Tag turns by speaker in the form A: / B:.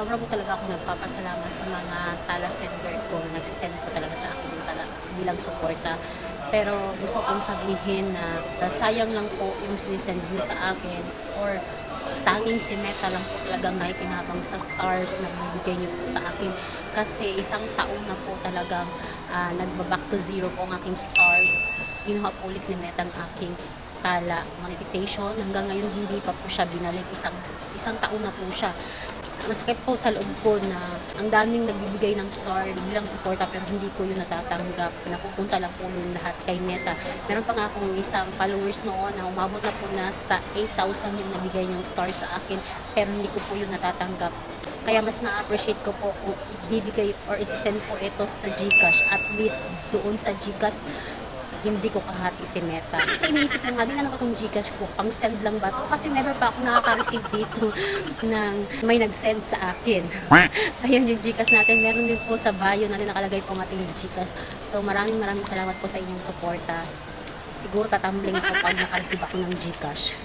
A: sobra po talaga ako nagpapasalamat sa mga tala sender ko na nagsisend po talaga sa akin yung tala bilang suporta. Pero gusto kong sabihin na sayang lang po yung sinisend nyo sa akin, or tanging si Meta lang po talagang naikinabang sa stars na binibigay niyo po sa akin. Kasi isang taon na po talagang nagbaback to zero po ang aking stars. Ginawa po ulit ni Meta ang aking tala monetization. Hanggang ngayon hindi pa po siya binalik. Isang taon na po siya. Masakit po sa loob ko na ang daming nagbibigay ng star bilang suporta, pero hindi ko yun natatanggap. Napupunta lang po yung lahat kay Meta. Meron pa nga akong isang followers noon na umabot na po na sa 8,000 yung nabigay niyang star sa akin, pero hindi ko po yun natatanggap. Kaya mas na-appreciate ko po kung ibibigay or isisend po ito sa GCash. At least doon sa GCash, hindi ko kahati si Meta. Ito iniisip ko nga, din ko itong GCash ko, pang send lang ba ito? Kasi never pa ako nakaka-receive dito ng may nag-send sa akin. Ayan yung GCash natin. Meron din po sa bio natin nakalagay po ang ating GCash. So maraming salamat po sa inyong suporta. Siguro tatambling ko pag naka-receive ako ng GCash.